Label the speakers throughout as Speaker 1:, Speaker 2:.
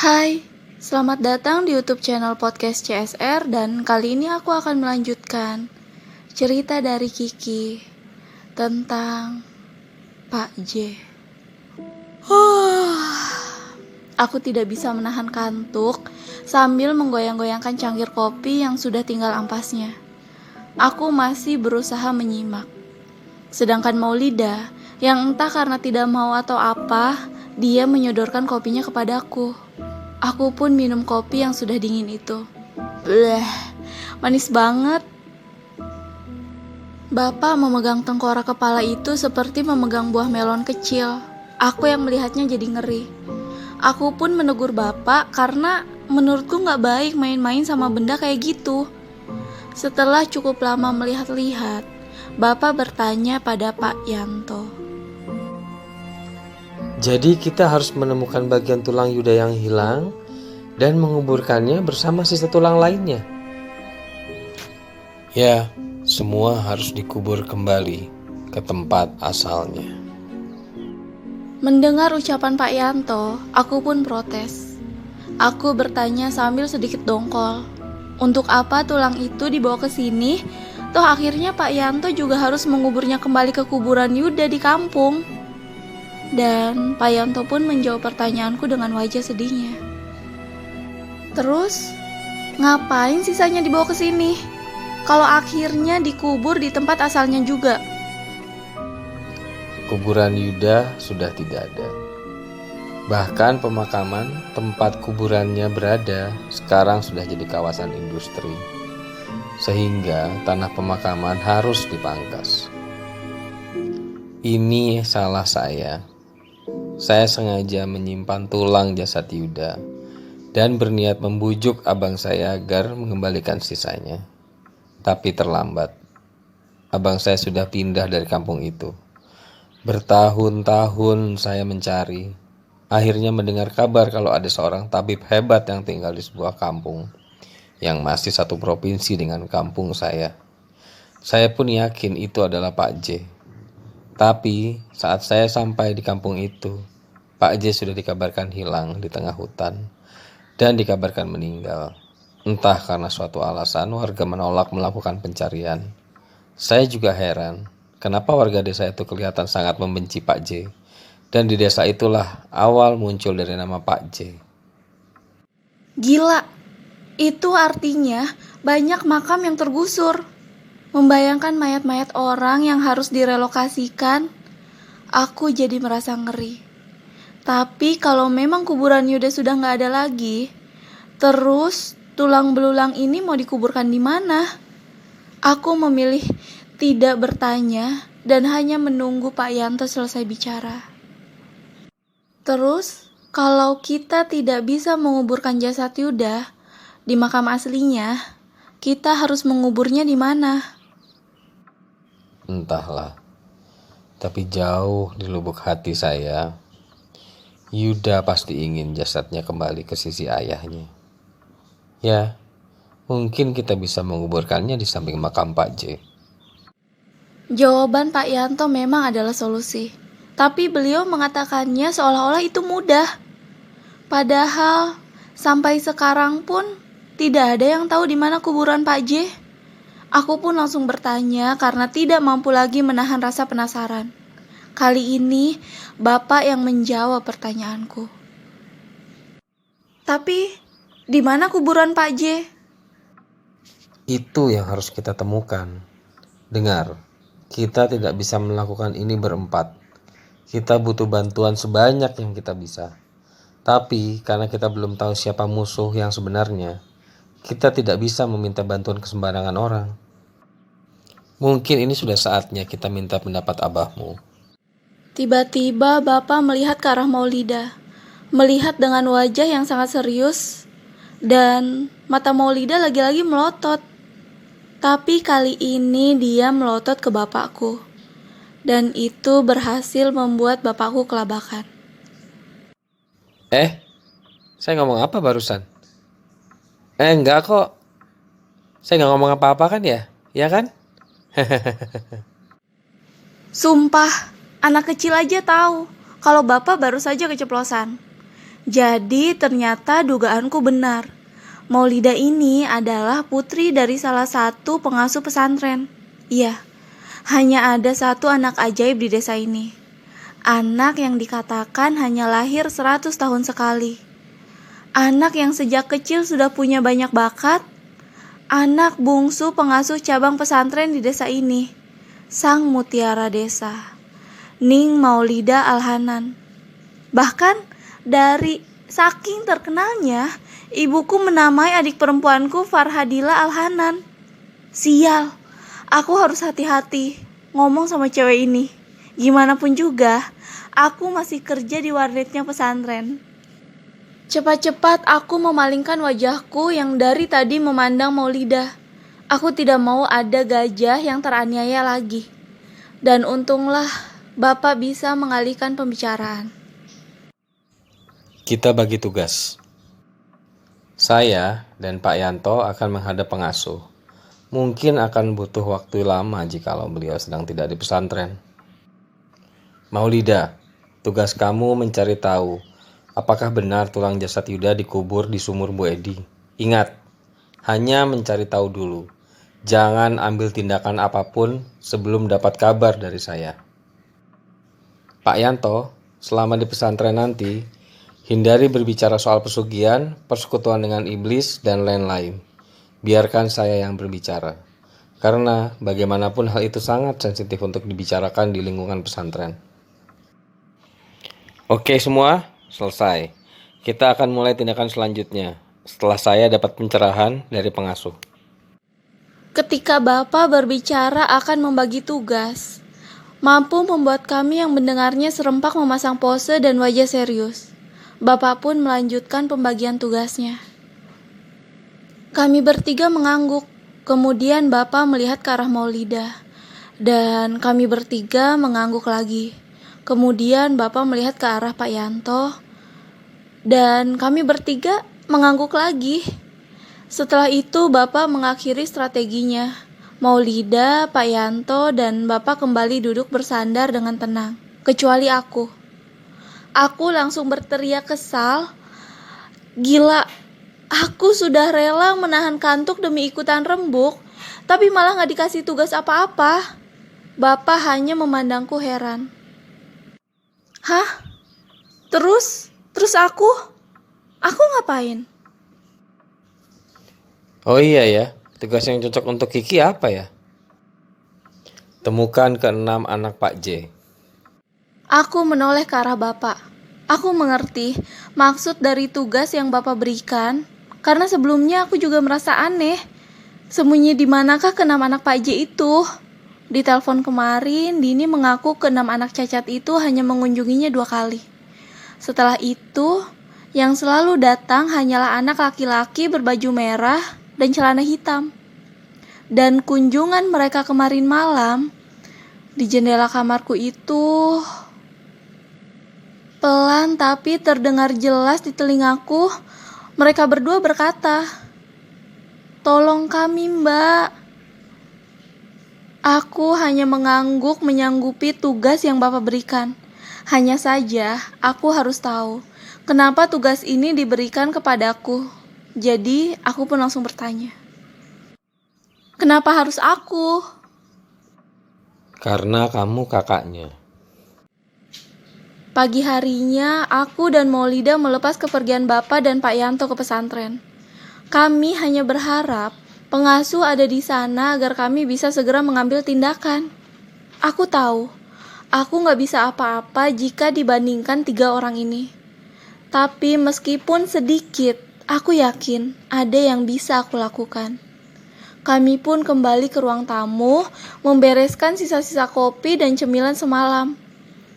Speaker 1: Hai, selamat datang di YouTube channel podcast CSR dan kali ini aku akan melanjutkan cerita dari Kiki tentang Pak J. Aku tidak bisa menahan kantuk sambil menggoyang-goyangkan cangkir kopi yang sudah tinggal ampasnya. Aku masih berusaha menyimak. Sedangkan Maulida, yang entah karena tidak mau atau apa, dia menyodorkan kopinya kepadaku. Aku pun minum kopi yang sudah dingin itu. Bleh, manis banget. Bapak memegang tengkorak kepala itu seperti memegang buah melon kecil. Aku yang melihatnya jadi ngeri. Aku pun menegur bapak karena menurutku gak baik main-main sama benda kayak gitu. Setelah cukup lama melihat-lihat, bapak bertanya pada Pak Yanto.
Speaker 2: Jadi kita harus menemukan bagian tulang Yuda yang hilang dan menguburkannya bersama sisa tulang lainnya. Ya, semua harus dikubur kembali ke tempat asalnya.
Speaker 1: Mendengar ucapan Pak Yanto, aku pun protes. Aku bertanya sambil sedikit dongkol. Untuk apa tulang itu dibawa ke sini? Toh akhirnya Pak Yanto juga harus menguburnya kembali ke kuburan Yuda di kampung. Dan Pak Yanto pun menjawab pertanyaanku dengan wajah sedihnya. Terus, ngapain sisanya dibawa ke sini? Kalau akhirnya dikubur di tempat asalnya juga.
Speaker 2: Kuburan Yuda sudah tidak ada. Bahkan pemakaman tempat kuburannya berada sekarang sudah jadi kawasan industri. Sehingga tanah pemakaman harus dipangkas. Ini salah saya. Saya sengaja menyimpan tulang jasad Yuda dan berniat membujuk abang saya agar mengembalikan sisanya. Tapi terlambat. Abang saya sudah pindah dari kampung itu. Bertahun-tahun saya mencari. Akhirnya mendengar kabar kalau ada seorang tabib hebat yang tinggal di sebuah kampung yang masih satu provinsi dengan kampung saya. Saya pun yakin itu adalah Pak J. Tapi saat saya sampai di kampung itu, Pak J sudah dikabarkan hilang di tengah hutan dan dikabarkan meninggal. Entah karena suatu alasan warga menolak melakukan pencarian. Saya juga heran, kenapa warga desa itu kelihatan sangat membenci Pak J. Dan di desa itulah awal muncul dari nama Pak J.
Speaker 1: Gila, itu artinya banyak makam yang tergusur. Membayangkan mayat-mayat orang yang harus direlokasikan, aku jadi merasa ngeri. Tapi kalau memang kuburan Yuda sudah gak ada lagi, terus tulang belulang ini mau dikuburkan di mana? Aku memilih tidak bertanya dan hanya menunggu Pak Yanto selesai bicara. Terus, kalau kita tidak bisa menguburkan jasad Yuda di makam aslinya, kita harus menguburnya di mana?
Speaker 2: Entahlah, tapi jauh di lubuk hati saya, Yuda pasti ingin jasadnya kembali ke sisi ayahnya. Ya, mungkin kita bisa menguburkannya di samping makam Pak J.
Speaker 1: Jawaban Pak Yanto memang adalah solusi, tapi beliau mengatakannya seolah-olah itu mudah. Padahal sampai sekarang pun tidak ada yang tahu di mana kuburan Pak J. Aku pun langsung bertanya karena tidak mampu lagi menahan rasa penasaran. Kali ini Bapak yang menjawab pertanyaanku. Tapi di mana kuburan Pak J?
Speaker 2: Itu yang harus kita temukan. Dengar, kita tidak bisa melakukan ini berempat. Kita butuh bantuan sebanyak yang kita bisa. Tapi karena kita belum tahu siapa musuh yang sebenarnya, kita tidak bisa meminta bantuan ke sembarangan orang. Mungkin ini sudah saatnya kita minta pendapat abahmu.
Speaker 1: Tiba-tiba Bapak melihat ke arah Maulida. Melihat dengan wajah yang sangat serius. Dan mata Maulida lagi-lagi melotot. Tapi kali ini dia melotot ke bapakku. Dan itu berhasil membuat bapakku kelabakan.
Speaker 2: Saya ngomong apa barusan? Enggak kok. Saya nggak ngomong apa-apa kan ya? Ya kan?
Speaker 1: Sumpah, anak kecil aja tahu kalau Bapak baru saja keceplosan. Jadi ternyata dugaanku benar. Maulida ini adalah putri dari salah satu pengasuh pesantren. Iya, hanya ada satu anak ajaib di desa ini. Anak yang dikatakan hanya lahir 100 tahun sekali. Anak yang sejak kecil sudah punya banyak bakat. Anak bungsu pengasuh cabang pesantren di desa ini. Sang mutiara desa, Ning Maulida Alhanan. Bahkan dari saking terkenalnya, ibuku menamai adik perempuanku Farhadila Alhanan. Sial, aku harus hati-hati ngomong sama cewek ini. Gimana pun juga, aku masih kerja di warnetnya pesantren. Cepat-cepat aku memalingkan wajahku yang dari tadi memandang Maulida. Aku tidak mau ada gajah yang teraniaya lagi. Dan untunglah Bapak bisa mengalihkan pembicaraan.
Speaker 2: Kita bagi tugas. Saya dan Pak Yanto akan menghadap pengasuh. Mungkin akan butuh waktu lama jikalau beliau sedang tidak di pesantren. Maulida, tugas kamu mencari tahu apakah benar tulang jasad Yuda dikubur di sumur Bu Edi. Ingat, hanya mencari tahu dulu. Jangan ambil tindakan apapun sebelum dapat kabar dari saya. Pak Yanto, selama di pesantren nanti, hindari berbicara soal pesugihan, persekutuan dengan iblis, dan lain-lain. Biarkan saya yang berbicara. Karena bagaimanapun hal itu sangat sensitif untuk dibicarakan di lingkungan pesantren. Oke semua, selesai. Kita akan mulai tindakan selanjutnya setelah saya dapat pencerahan dari pengasuh.
Speaker 1: Ketika Bapak berbicara akan membagi tugas, mampu membuat kami yang mendengarnya serempak memasang pose dan wajah serius. Bapak pun melanjutkan pembagian tugasnya. Kami bertiga mengangguk, kemudian Bapak melihat ke arah Maulida, dan kami bertiga mengangguk lagi. Kemudian Bapak melihat ke arah Pak Yanto, dan kami bertiga mengangguk lagi. Setelah itu Bapak mengakhiri strateginya. Maulida, Pak Yanto, dan Bapak kembali duduk bersandar dengan tenang, kecuali aku. Aku langsung berteriak kesal. Gila, aku sudah rela menahan kantuk demi ikutan rembuk, tapi malah gak dikasih tugas apa-apa. Bapak hanya memandangku heran. Hah? Terus aku ngapain?
Speaker 2: Oh iya ya, tugas yang cocok untuk Kiki apa ya? Temukan ke-6 anak Pak J.
Speaker 1: Aku menoleh ke arah Bapak. Aku mengerti maksud dari tugas yang Bapak berikan, karena sebelumnya aku juga merasa aneh. Sembunyi di manakah ke-6 anak Pak J itu? Di telepon kemarin, Dini mengaku ke-6 anak cacat itu hanya mengunjunginya 2 kali. Setelah itu, yang selalu datang hanyalah anak laki-laki berbaju merah dan celana hitam. Dan kunjungan mereka kemarin malam, di jendela kamarku itu, pelan tapi terdengar jelas di telingaku, mereka berdua berkata, "Tolong kami, Mbak." Aku hanya mengangguk menyanggupi tugas yang Bapak berikan. Hanya saja, aku harus tahu kenapa tugas ini diberikan kepadaku. Jadi, aku pun langsung bertanya, kenapa harus aku?
Speaker 2: Karena kamu kakaknya.
Speaker 1: Pagi harinya, aku dan Maulida melepas kepergian Bapak dan Pak Yanto ke pesantren. Kami hanya berharap pengasuh ada di sana agar kami bisa segera mengambil tindakan. Aku tahu, aku gak bisa apa-apa jika dibandingkan 3 orang ini. Tapi meskipun sedikit, aku yakin ada yang bisa aku lakukan. Kami pun kembali ke ruang tamu, membereskan sisa-sisa kopi dan cemilan semalam.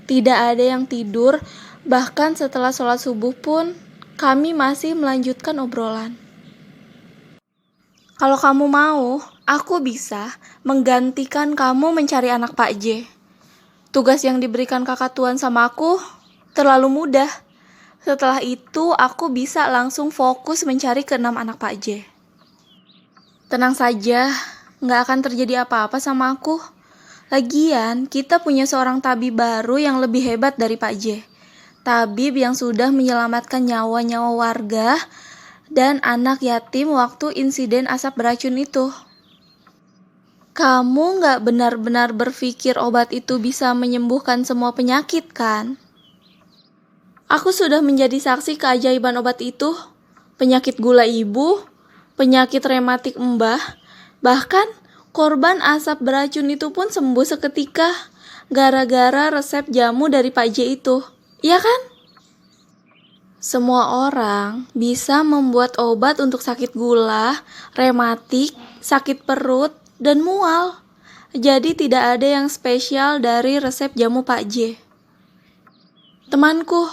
Speaker 1: Tidak ada yang tidur, bahkan setelah sholat subuh pun, kami masih melanjutkan obrolan. Kalau kamu mau, aku bisa menggantikan kamu mencari anak Pak J. Tugas yang diberikan kakak Tuan sama aku terlalu mudah. Setelah itu, aku bisa langsung fokus mencari ke-6 anak Pak J. Tenang saja, gak akan terjadi apa-apa sama aku. Lagian, kita punya seorang tabib baru yang lebih hebat dari Pak J. tabib yang sudah menyelamatkan nyawa-nyawa warga dan anak yatim waktu insiden asap beracun itu. Kamu nggak benar-benar berpikir obat itu bisa menyembuhkan semua penyakit, kan? Aku sudah menjadi saksi keajaiban obat itu. Penyakit gula ibu, penyakit rematik mbah, bahkan korban asap beracun itu pun sembuh seketika gara-gara resep jamu dari Pak J itu. Iya kan? Semua orang bisa membuat obat untuk sakit gula, rematik, sakit perut, dan mual. Jadi tidak ada yang spesial dari resep jamu Pak J. Temanku,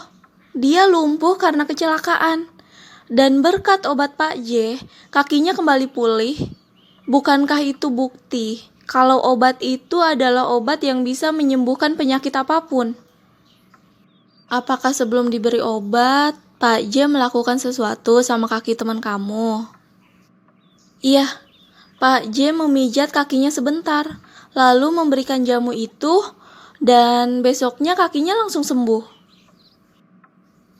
Speaker 1: dia lumpuh karena kecelakaan. Dan berkat obat Pak J, kakinya kembali pulih. Bukankah itu bukti kalau obat itu adalah obat yang bisa menyembuhkan penyakit apapun? Apakah sebelum diberi obat, Pak J melakukan sesuatu sama kaki teman kamu? Iya, Pak J memijat kakinya sebentar, lalu memberikan jamu itu, dan besoknya kakinya langsung sembuh.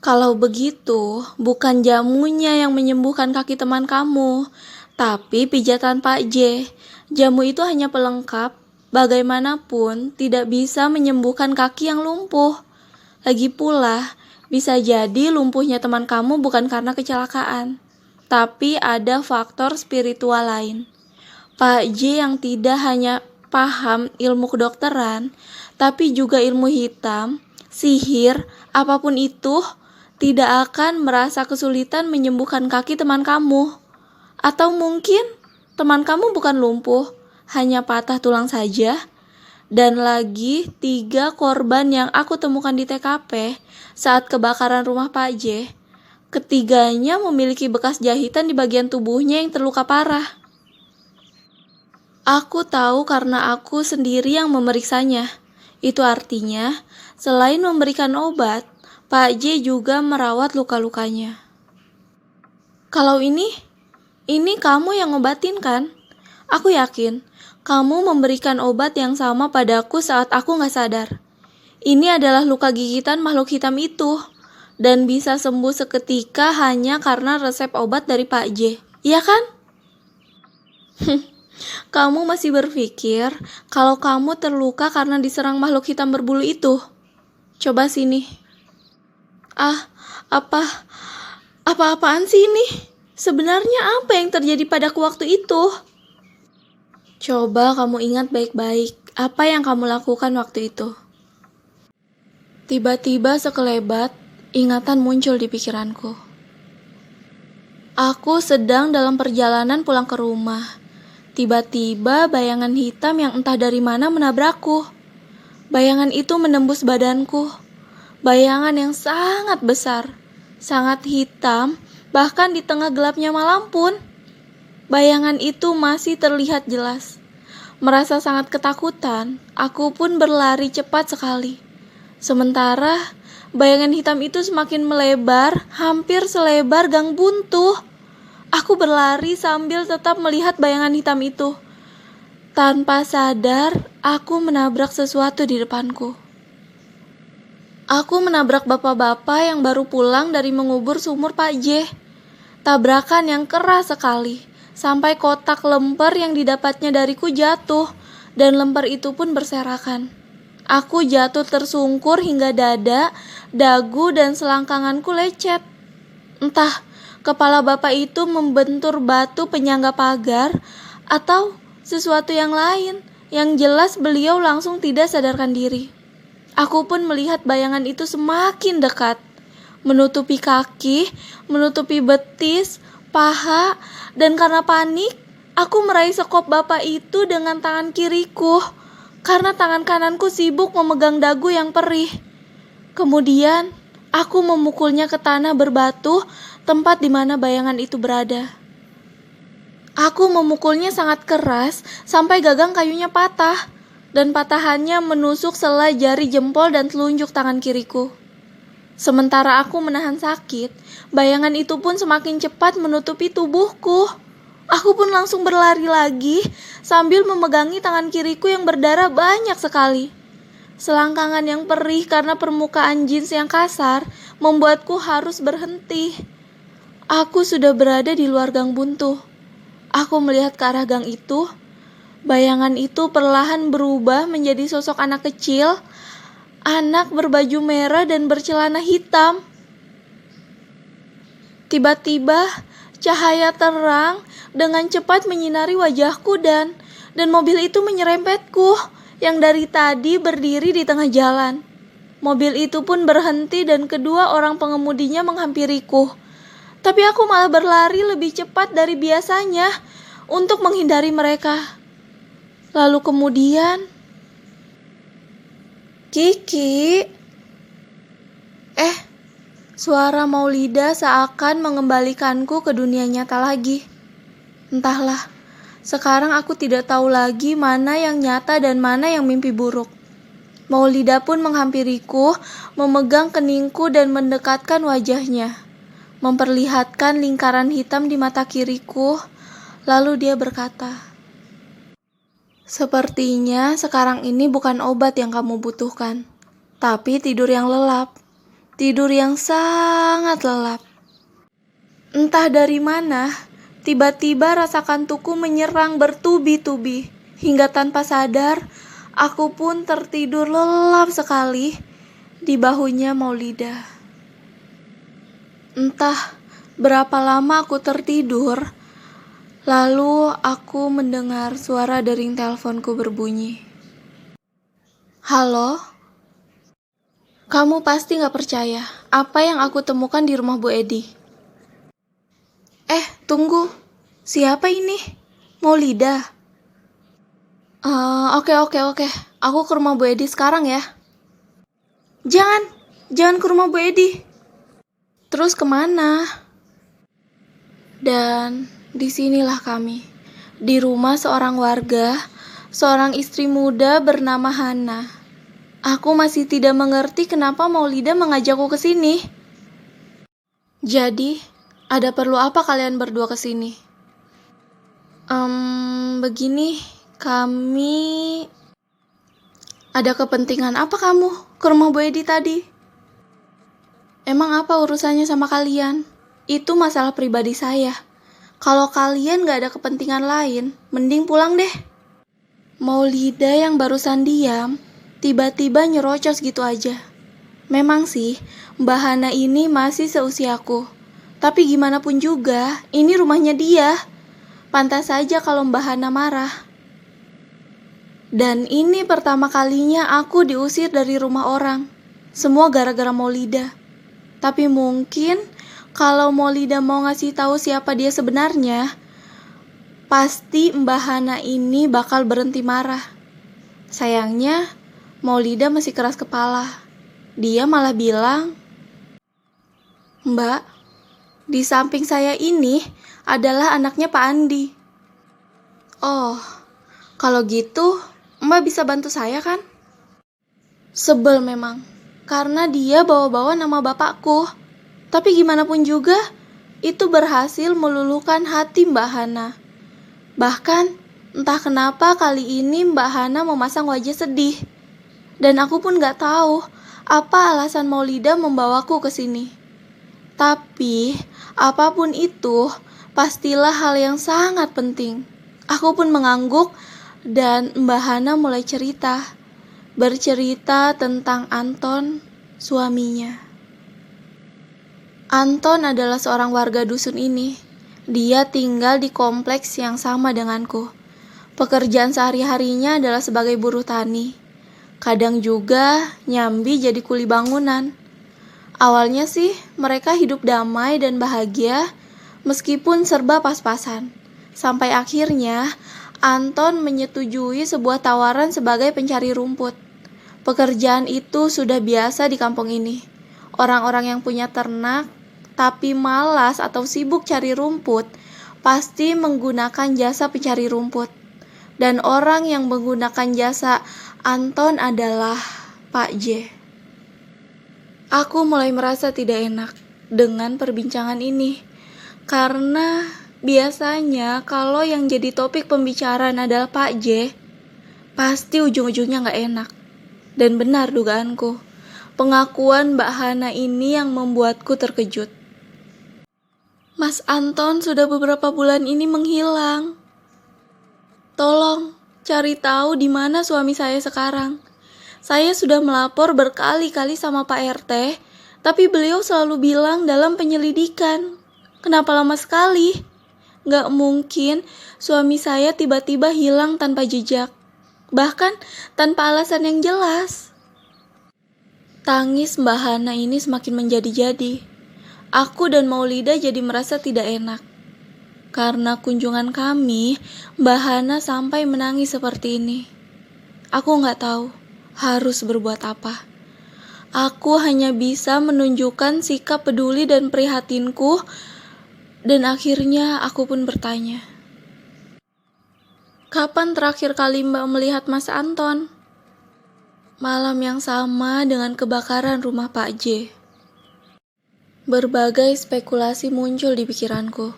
Speaker 1: Kalau begitu, bukan jamunya yang menyembuhkan kaki teman kamu, tapi pijatan Pak J. Jamu itu hanya pelengkap, bagaimanapun tidak bisa menyembuhkan kaki yang lumpuh. Lagi pula, bisa jadi lumpuhnya teman kamu bukan karena kecelakaan, tapi ada faktor spiritual lain. Pak J yang tidak hanya paham ilmu kedokteran, tapi juga ilmu hitam, sihir, apapun itu, tidak akan merasa kesulitan menyembuhkan kaki teman kamu. Atau mungkin teman kamu bukan lumpuh, hanya patah tulang saja. Dan lagi 3 korban yang aku temukan di TKP saat kebakaran rumah Pak J, ketiganya memiliki bekas jahitan di bagian tubuhnya yang terluka parah. Aku tahu karena aku sendiri yang memeriksanya. Itu artinya, selain memberikan obat, Pak J juga merawat luka-lukanya. Kalau ini kamu yang ngobatin kan? Aku yakin, kamu memberikan obat yang sama padaku saat aku gak sadar. Ini adalah luka gigitan makhluk hitam itu, dan bisa sembuh seketika hanya karena resep obat dari Pak J. Iya kan? Kamu masih berpikir kalau kamu terluka karena diserang makhluk hitam berbulu itu? Coba sini. Apa-apaan sih ini? Sebenarnya apa yang terjadi padaku waktu itu? Coba kamu ingat baik-baik apa yang kamu lakukan waktu itu. Tiba-tiba sekelebat, ingatan muncul di pikiranku. Aku sedang dalam perjalanan pulang ke rumah. Tiba-tiba bayangan hitam yang entah dari mana menabrakku. Bayangan itu menembus badanku. Bayangan yang sangat besar, sangat hitam, bahkan di tengah gelapnya malam pun. Bayangan itu masih terlihat jelas. Merasa sangat ketakutan, aku pun berlari cepat sekali. Sementara, bayangan hitam itu semakin melebar, hampir selebar gang buntu. Aku berlari sambil tetap melihat bayangan hitam itu. Tanpa sadar, aku menabrak sesuatu di depanku. Aku menabrak bapak-bapak yang baru pulang dari mengubur sumur Pak J. Tabrakan yang keras sekali, sampai kotak lemper yang didapatnya dariku jatuh, dan lemper itu pun berserakan. Aku jatuh tersungkur hingga dada, dagu, dan selangkanganku lecet. Entah, kepala bapak itu membentur batu penyangga pagar, atau sesuatu yang lain, yang jelas beliau langsung tidak sadarkan diri. Aku pun melihat bayangan itu semakin dekat, menutupi kaki, menutupi betis, paha, dan karena panik, aku meraih sekop bapak itu dengan tangan kiriku, karena tangan kananku sibuk memegang dagu yang perih. Kemudian, aku memukulnya ke tanah berbatu, tempat di mana bayangan itu berada. Aku memukulnya sangat keras, sampai gagang kayunya patah. Dan patahannya menusuk selai jari jempol dan telunjuk tangan kiriku. Sementara aku menahan sakit, bayangan itu pun semakin cepat menutupi tubuhku. Aku pun langsung berlari lagi sambil memegangi tangan kiriku yang berdarah banyak sekali. Selangkangan yang perih karena permukaan jeans yang kasar membuatku harus berhenti. Aku sudah berada di luar gang buntu. Aku melihat ke arah gang itu. Bayangan itu perlahan berubah menjadi sosok anak kecil, anak berbaju merah dan bercelana hitam. Tiba-tiba, cahaya terang dengan cepat menyinari wajahku dan mobil itu menyerempetku yang dari tadi berdiri di tengah jalan. Mobil itu pun berhenti dan kedua orang pengemudinya menghampiriku. Tapi aku malah berlari lebih cepat dari biasanya untuk menghindari mereka. Lalu kemudian, Kiki. Suara Maulida seakan mengembalikanku ke dunia nyata lagi. Entahlah, sekarang aku tidak tahu lagi mana yang nyata dan mana yang mimpi buruk. Maulida pun menghampiriku, memegang keningku dan mendekatkan wajahnya, memperlihatkan lingkaran hitam di mata kiriku. Lalu dia berkata, "Sepertinya sekarang ini bukan obat yang kamu butuhkan, tapi tidur yang lelap. Tidur yang sangat lelap." Entah dari mana, tiba-tiba rasa kantukku menyerang bertubi-tubi. Hingga tanpa sadar, aku pun tertidur lelap sekali di bahunya Maulida. Entah berapa lama aku tertidur. Lalu aku mendengar suara dering teleponku berbunyi. "Halo? Kamu pasti gak percaya apa yang aku temukan di rumah Bu Edi." Tunggu. Siapa ini? Maulida? Oke. Aku ke rumah Bu Edi sekarang ya. Jangan ke rumah Bu Edi. Terus kemana? Dan disinilah kami, di rumah seorang warga, seorang istri muda bernama Hana. Aku masih tidak mengerti kenapa Maulida mengajakku ke sini. Jadi, ada perlu apa kalian berdua ke sini? Begini, kami... Ada kepentingan apa kamu ke rumah Bu Edi tadi? Emang apa urusannya sama kalian? Itu masalah pribadi saya. Kalau kalian gak ada kepentingan lain, mending pulang deh. Maulida yang barusan diam, tiba-tiba nyerocos gitu aja. Memang sih, Mbak Hana ini masih seusiaku. Tapi gimana pun juga, ini rumahnya dia. Pantas saja kalau Mbak Hana marah. Dan ini pertama kalinya aku diusir dari rumah orang. Semua gara-gara Maulida. Tapi mungkin kalau Maulida mau ngasih tahu siapa dia sebenarnya, pasti Mbak Hana ini bakal berhenti marah. Sayangnya, Maulida masih keras kepala. Dia malah bilang, "Mbak, di samping saya ini adalah anaknya Pak Andi." "Oh, kalau gitu Mbak bisa bantu saya kan?" Sebel memang, karena dia bawa-bawa nama bapakku. Tapi gimana pun juga, itu berhasil meluluhkan hati Mbak Hana. Bahkan, entah kenapa kali ini Mbak Hana memasang wajah sedih. Dan aku pun gak tahu apa alasan Maulida membawaku ke sini. Tapi, apapun itu, pastilah hal yang sangat penting. Aku pun mengangguk dan Mbak Hana mulai bercerita tentang Anton, suaminya. Anton adalah seorang warga dusun ini. Dia tinggal di kompleks yang sama denganku. Pekerjaan sehari-harinya adalah sebagai buruh tani. Kadang juga nyambi jadi kuli bangunan. Awalnya sih mereka hidup damai dan bahagia meskipun serba pas-pasan. Sampai akhirnya Anton menyetujui sebuah tawaran sebagai pencari rumput. Pekerjaan itu sudah biasa di kampung ini. Orang-orang yang punya ternak tapi malas atau sibuk cari rumput pasti menggunakan jasa pencari rumput. Dan orang yang menggunakan jasa Anton adalah Pak J. Aku mulai merasa tidak enak dengan perbincangan ini. Karena biasanya kalau yang jadi topik pembicaraan adalah Pak J, pasti ujung-ujungnya gak enak. Dan benar dugaanku. Pengakuan Mbak Hana ini yang membuatku terkejut. Mas Anton sudah beberapa bulan ini menghilang. Tolong cari tahu di mana suami saya sekarang. Saya sudah melapor berkali-kali sama Pak RT, tapi beliau selalu bilang dalam penyelidikan. Kenapa lama sekali? Gak mungkin suami saya tiba-tiba hilang tanpa jejak, bahkan tanpa alasan yang jelas. Tangis Mbak Hana ini semakin menjadi-jadi. Aku dan Maulida jadi merasa tidak enak. Karena kunjungan kami, Mbak Hana sampai menangis seperti ini. Aku gak tahu harus berbuat apa. Aku hanya bisa menunjukkan sikap peduli dan prihatinku, dan akhirnya aku pun bertanya, kapan terakhir kali Mbak melihat Mas Anton? Malam yang sama dengan kebakaran rumah Pak J. Berbagai spekulasi muncul di pikiranku,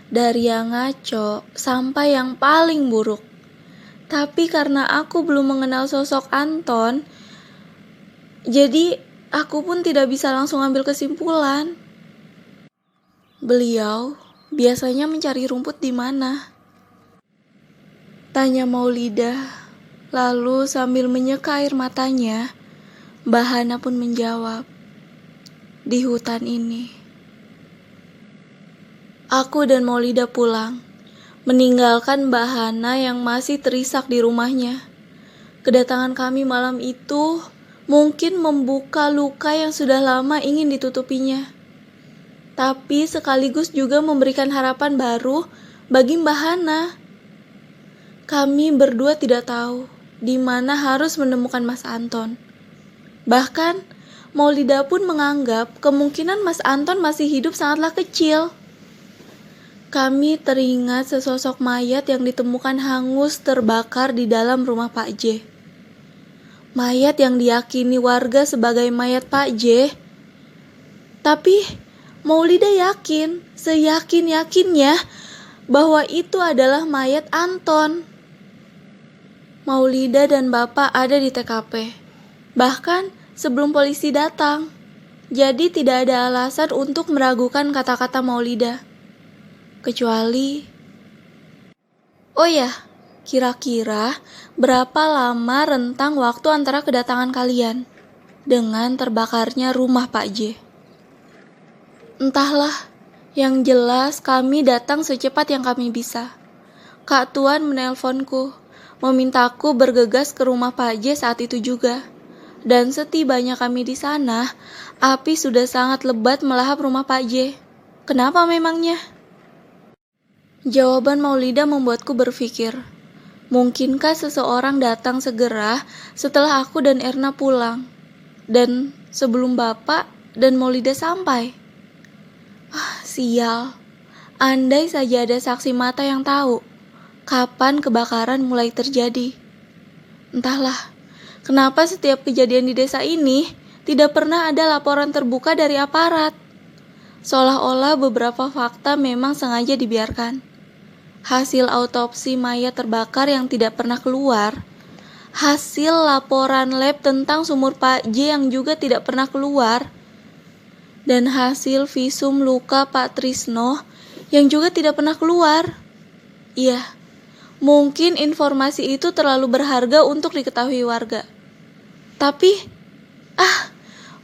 Speaker 1: dari yang ngaco sampai yang paling buruk. Tapi karena aku belum mengenal sosok Anton, jadi aku pun tidak bisa langsung ambil kesimpulan. Beliau biasanya mencari rumput di mana? Tanya Maulida, lalu sambil menyeka air matanya, Mbak Hana pun menjawab, di hutan ini. Aku dan Maulida pulang, meninggalkan Mbak Hana yang masih terisak di rumahnya. Kedatangan kami malam itu mungkin membuka luka yang sudah lama ingin ditutupinya, tapi sekaligus juga memberikan harapan baru bagi Mbak Hana. Kami berdua tidak tahu di mana harus menemukan Mas Anton. Bahkan Maulida pun menganggap kemungkinan Mas Anton masih hidup sangatlah kecil. Kami teringat sesosok mayat yang ditemukan hangus terbakar di dalam rumah Pak J. Mayat yang diyakini warga sebagai mayat Pak J. Tapi Maulida yakin, seyakin-yakinnya bahwa itu adalah mayat Anton. Maulida dan Bapak ada di TKP, bahkan sebelum polisi datang. Jadi tidak ada alasan untuk meragukan kata-kata Maulida. Kecuali, oh ya, kira-kira berapa lama rentang waktu antara kedatangan kalian dengan terbakarnya rumah Pak J? Entahlah, yang jelas kami datang secepat yang kami bisa. Kak Tuan menelponku, memintaku bergegas ke rumah Pak J saat itu juga. Dan setibanya kami di sana, api sudah sangat lebat melahap rumah Pak J. Kenapa memangnya? Jawaban Maulida membuatku berpikir, mungkinkah seseorang datang segera setelah aku dan Erna pulang, dan sebelum Bapak dan Maulida sampai? Sial, andai saja ada saksi mata yang tahu kapan kebakaran mulai terjadi. Entahlah, kenapa setiap kejadian di desa ini tidak pernah ada laporan terbuka dari aparat. Seolah-olah beberapa fakta memang sengaja dibiarkan. Hasil autopsi mayat terbakar yang tidak pernah keluar, hasil laporan lab tentang sumur Pak J yang juga tidak pernah keluar, dan hasil visum luka Pak Trisno yang juga tidak pernah keluar. Iya, mungkin informasi itu terlalu berharga untuk diketahui warga. Tapi,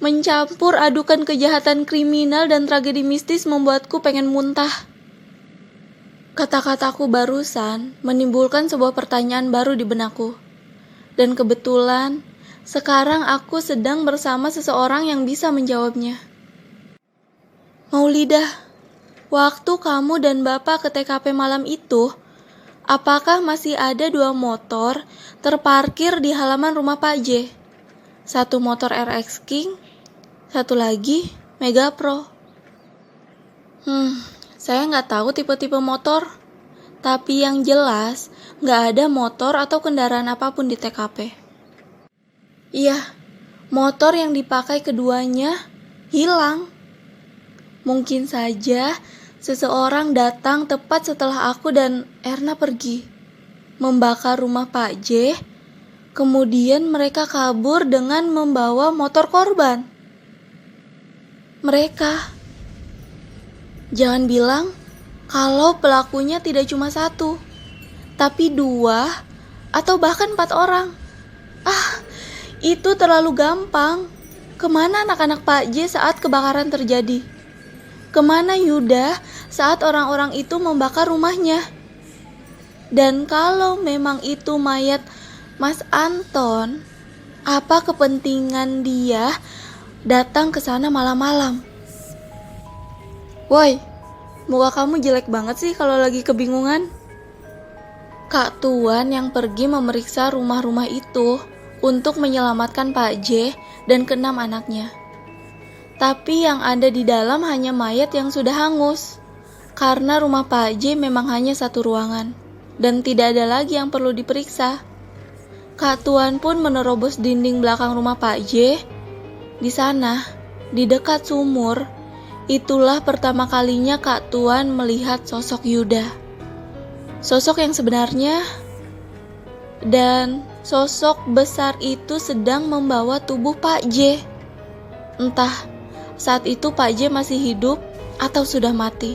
Speaker 1: mencampur adukan kejahatan kriminal dan tragedi mistis membuatku pengen muntah. Kata-kataku barusan menimbulkan sebuah pertanyaan baru di benakku. Dan kebetulan, sekarang aku sedang bersama seseorang yang bisa menjawabnya. Maulida, waktu kamu dan Bapak ke TKP malam itu, apakah masih ada 2 motor terparkir di halaman rumah Pak J? 1 motor RX King, 1 lagi Mega Pro. Saya nggak tahu tipe-tipe motor, tapi yang jelas nggak ada motor atau kendaraan apapun di TKP. Iya, motor yang dipakai keduanya hilang. Mungkin saja seseorang datang tepat setelah aku dan Erna pergi, membakar rumah Pak J, Kemudian mereka kabur dengan membawa motor korban. Mereka, jangan bilang kalau pelakunya tidak cuma satu, tapi 2 atau bahkan 4 orang. Itu terlalu gampang. Kemana anak-anak Pak J saat kebakaran terjadi? Kemana Yuda saat orang-orang itu membakar rumahnya? Dan kalau memang itu mayat Mas Anton, apa kepentingan dia datang ke sana malam-malam? Woi, muka kamu jelek banget sih kalau lagi kebingungan. Kak Tuan yang pergi memeriksa rumah-rumah itu untuk menyelamatkan Pak J dan ke-6 anaknya. Tapi yang ada di dalam hanya mayat yang sudah hangus. Karena rumah Pak J memang hanya satu ruangan dan tidak ada lagi yang perlu diperiksa. Kak Tuan pun menerobos dinding belakang rumah Pak J. Di sana, di dekat sumur, itulah pertama kalinya Kak Tuan melihat sosok Yuda. Sosok yang sebenarnya, dan sosok besar itu sedang membawa tubuh Pak J. Entah saat itu Pak J masih hidup atau sudah mati.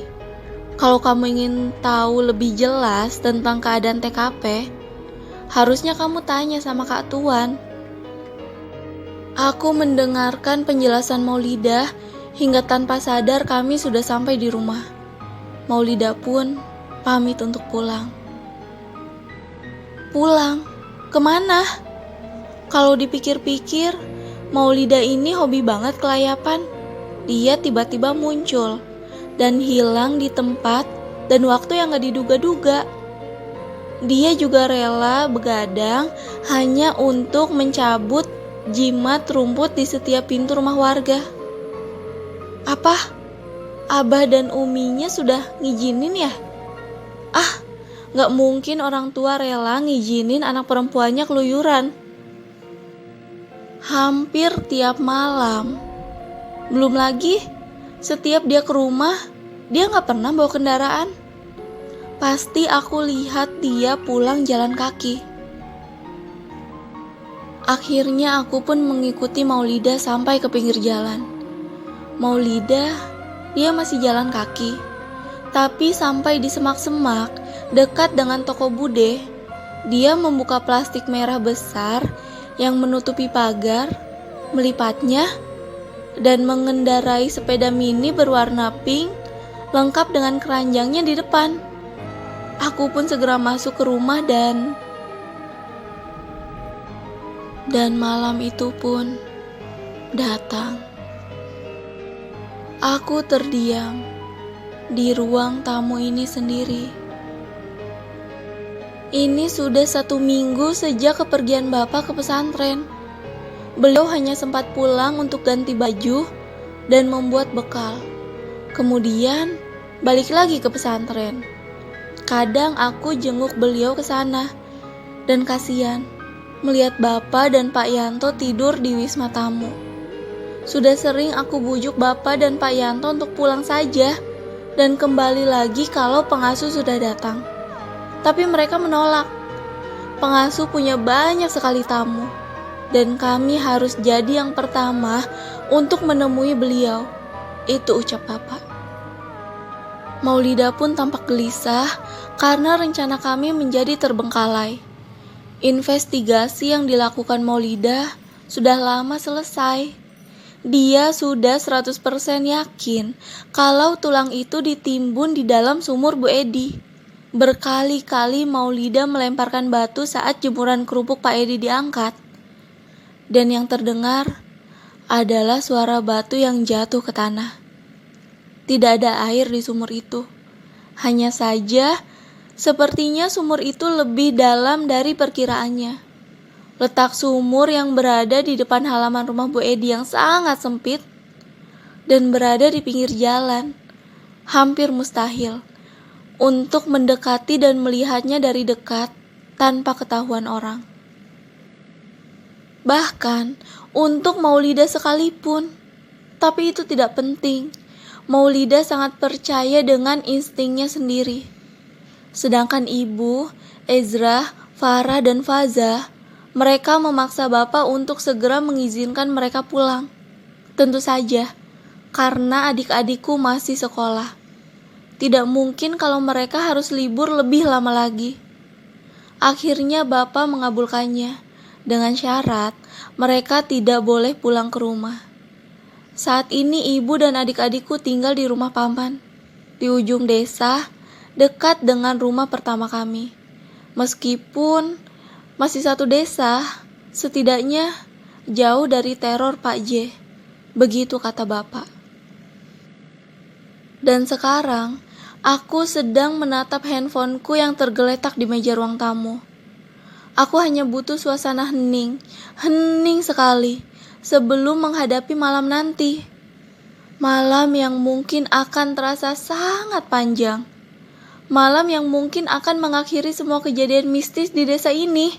Speaker 1: Kalau kamu ingin tahu lebih jelas tentang keadaan TKP, harusnya kamu tanya sama Kak Tuan. Aku mendengarkan penjelasan Maulidah hingga tanpa sadar kami sudah sampai di rumah. Maulidah pun pamit untuk pulang. Pulang? Kemana? Kalau dipikir-pikir, Maulidah ini hobi banget kelayapan. Dia tiba-tiba muncul dan hilang di tempat dan waktu yang gak diduga-duga. Dia juga rela begadang hanya untuk mencabut jimat rumput di setiap pintu rumah warga. Apa? Abah dan uminya sudah ngizinin ya? Gak mungkin orang tua rela ngizinin anak perempuannya keluyuran. Hampir tiap malam. Belum lagi, setiap dia ke rumah, dia gak pernah bawa kendaraan. Pasti aku lihat dia pulang jalan kaki. Akhirnya aku pun mengikuti Maulidah sampai ke pinggir jalan. Maulidah, dia masih jalan kaki. Tapi sampai di semak-semak, dekat dengan toko bude, dia membuka plastik merah besar yang menutupi pagar, melipatnya, dan mengendarai sepeda mini berwarna pink lengkap dengan keranjangnya di depan. Aku pun segera masuk ke rumah dan malam itu pun datang. Aku terdiam di ruang tamu ini sendiri. Ini sudah 1 minggu sejak kepergian Bapak ke pesantren. Beliau hanya sempat pulang untuk ganti baju dan membuat bekal. Kemudian balik lagi ke pesantren. Kadang aku jenguk beliau ke sana dan kasihan melihat Bapak dan Pak Yanto tidur di wisma tamu. Sudah sering aku bujuk Bapak dan Pak Yanto untuk pulang saja dan kembali lagi kalau pengasuh sudah datang. Tapi mereka menolak. Pengasuh punya banyak sekali tamu, dan kami harus jadi yang pertama untuk menemui beliau. Itu ucap Bapak. Maulidah pun tampak gelisah karena rencana kami menjadi terbengkalai. Investigasi yang dilakukan Maulidah sudah lama selesai. Dia sudah 100% yakin kalau tulang itu ditimbun di dalam sumur Bu Edi. Berkali-kali Maulidah melemparkan batu saat jemuran kerupuk Pak Edi diangkat. Dan yang terdengar adalah suara batu yang jatuh ke tanah. Tidak ada air di sumur itu. Hanya saja, sepertinya sumur itu lebih dalam dari perkiraannya. Letak sumur yang berada di depan halaman rumah Bu Edi yang sangat sempit dan berada di pinggir jalan, hampir mustahil untuk mendekati dan melihatnya dari dekat tanpa ketahuan orang. Bahkan untuk Maulidah sekalipun, tapi itu tidak penting. Maulidah sangat percaya dengan instingnya sendiri. Sedangkan ibu, Ezra, Farah, dan Faza Mereka memaksa Bapak untuk segera mengizinkan mereka pulang. Tentu saja, karena adik-adikku masih sekolah. Tidak mungkin kalau mereka harus libur lebih lama lagi. Akhirnya Bapak mengabulkannya, dengan syarat mereka tidak boleh pulang ke rumah. Saat ini ibu dan adik-adikku tinggal di rumah paman, di ujung desa, dekat dengan rumah pertama kami. Meskipun masih satu desa, setidaknya jauh dari teror Pak J. Begitu kata Bapak. Dan sekarang, aku sedang menatap handphoneku yang tergeletak di meja ruang tamu. Aku hanya butuh suasana hening sekali sebelum menghadapi malam nanti. Malam yang mungkin akan terasa sangat panjang. Malam yang mungkin akan mengakhiri semua kejadian mistis di desa ini.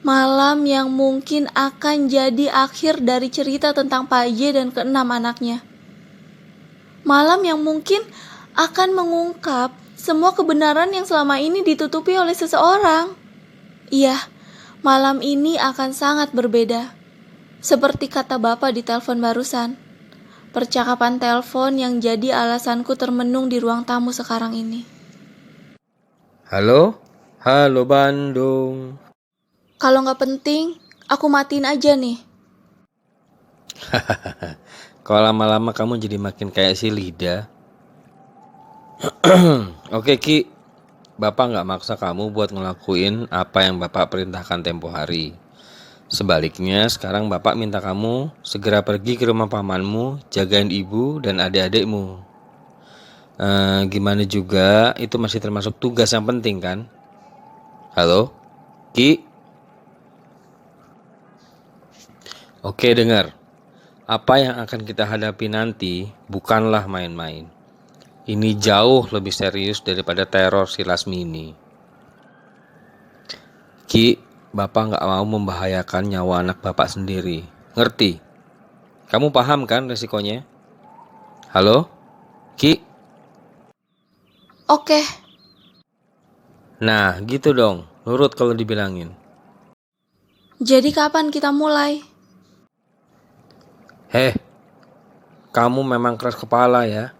Speaker 1: Malam yang mungkin akan jadi akhir dari cerita tentang Pak J dan keenam anaknya. Malam yang mungkin akan mengungkap semua kebenaran yang selama ini ditutupi oleh seseorang. Iya, malam ini akan sangat berbeda. Seperti kata Bapak di telepon barusan. Percakapan telepon yang jadi alasanku termenung di ruang tamu sekarang ini.
Speaker 2: Halo? Halo Bandung.
Speaker 1: Kalau nggak penting, aku matiin aja nih.
Speaker 2: Kalau lama-lama kamu jadi makin kayak si Lida. Oke Ki, Bapak nggak maksa kamu buat ngelakuin apa yang Bapak perintahkan tempo hari. Sebaliknya sekarang Bapak minta kamu segera pergi ke rumah pamanmu, jagain ibu dan adik-adikmu. Gimana juga itu masih termasuk tugas yang penting kan? Halo? Ki? Oke dengar, apa yang akan kita hadapi nanti bukanlah main-main. Ini jauh lebih serius daripada teror si Lasmini. Ki, Bapak gak mau membahayakan nyawa anak Bapak sendiri. Ngerti? Kamu paham kan resikonya? Halo? Ki?
Speaker 1: Oke,
Speaker 2: Nah gitu dong, nurut kalau dibilangin.
Speaker 1: jadi kapan kita mulai?
Speaker 2: Heh, kamu memang keras kepala ya.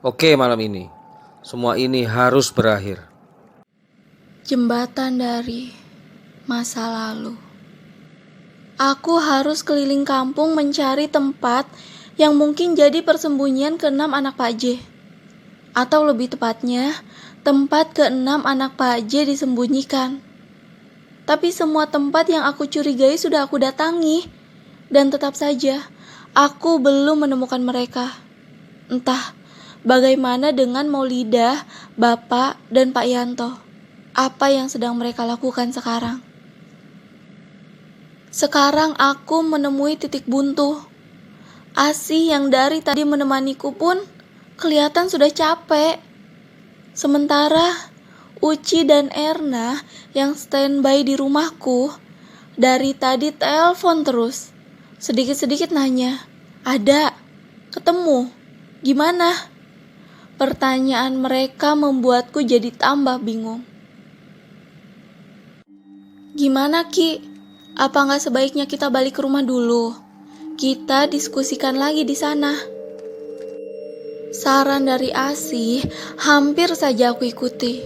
Speaker 2: Oke malam ini, semua ini harus berakhir.
Speaker 1: Jembatan dari masa lalu. Aku harus keliling kampung mencari tempat yang mungkin jadi persembunyian keenam anak Pak J. Atau lebih tepatnya, tempat keenam anak Pak J disembunyikan. Tapi semua tempat yang aku curigai sudah aku datangi. Dan tetap saja, aku belum menemukan mereka. Entah bagaimana dengan Maulida, Bapak, dan Pak Yanto. Apa yang sedang mereka lakukan sekarang? Sekarang aku menemui titik buntu. Asih yang dari tadi menemaniku pun kelihatan sudah capek. Sementara Uci dan Erna yang standby di rumahku dari tadi telepon terus. Sedikit-sedikit nanya, ada, ketemu, gimana? Pertanyaan mereka membuatku jadi tambah bingung. Gimana Ki? Apa nggak sebaiknya kita balik ke rumah dulu? Kita diskusikan lagi di sana. Saran dari Asih hampir saja aku ikuti.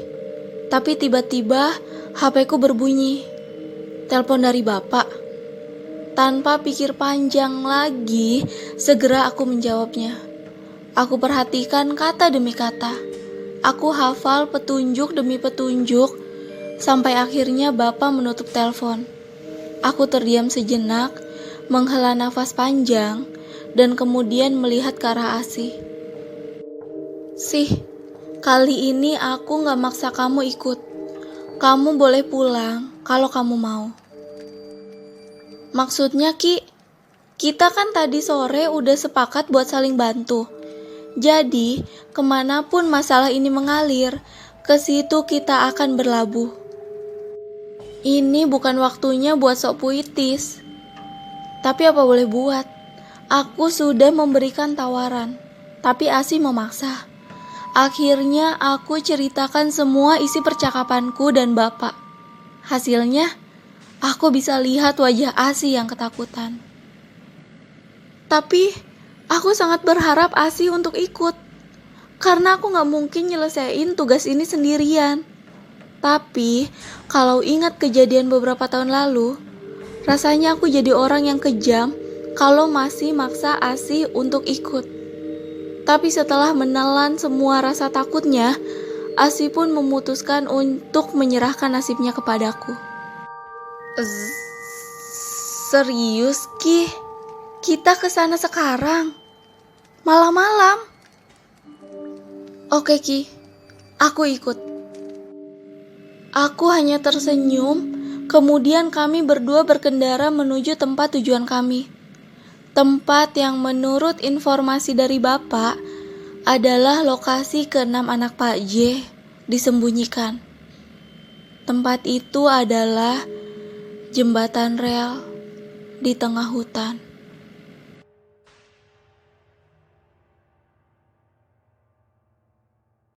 Speaker 1: Tapi tiba-tiba HP-ku berbunyi. Telepon dari Bapak. Tanpa pikir panjang lagi, segera aku menjawabnya. Aku perhatikan kata demi kata. Aku hafal petunjuk demi petunjuk, sampai akhirnya Bapak menutup telepon. Aku terdiam sejenak, menghela nafas panjang, dan kemudian melihat ke arah Asih. Sih, kali ini aku gak maksa kamu ikut. Kamu boleh pulang kalau kamu mau. Maksudnya Ki, kita kan tadi sore udah sepakat buat saling bantu. Jadi, kemanapun masalah ini mengalir, ke situ kita akan berlabuh. Ini bukan waktunya buat sok puitis. Tapi apa boleh buat? Aku sudah memberikan tawaran, tapi Asih memaksa. Akhirnya aku ceritakan semua isi percakapanku dan Bapak. Hasilnya, Aku bisa lihat wajah Asi yang ketakutan. Tapi, aku sangat berharap Asi untuk ikut. Karena aku gak mungkin nyelesain tugas ini sendirian. Tapi, kalau ingat kejadian beberapa tahun lalu, rasanya aku jadi orang yang kejam kalau masih maksa Asi untuk ikut. Tapi setelah menelan semua rasa takutnya, Asi pun memutuskan untuk menyerahkan nasibnya kepadaku. Serius, Ki? Kita kesana sekarang? Malam-malam? Oke, Ki. Aku ikut. Aku hanya tersenyum, kemudian kami berdua berkendara menuju tempat tujuan kami. Tempat yang menurut informasi dari Bapak adalah lokasi keenam anak Pak J disembunyikan. Tempat itu adalah jembatan rel di tengah hutan.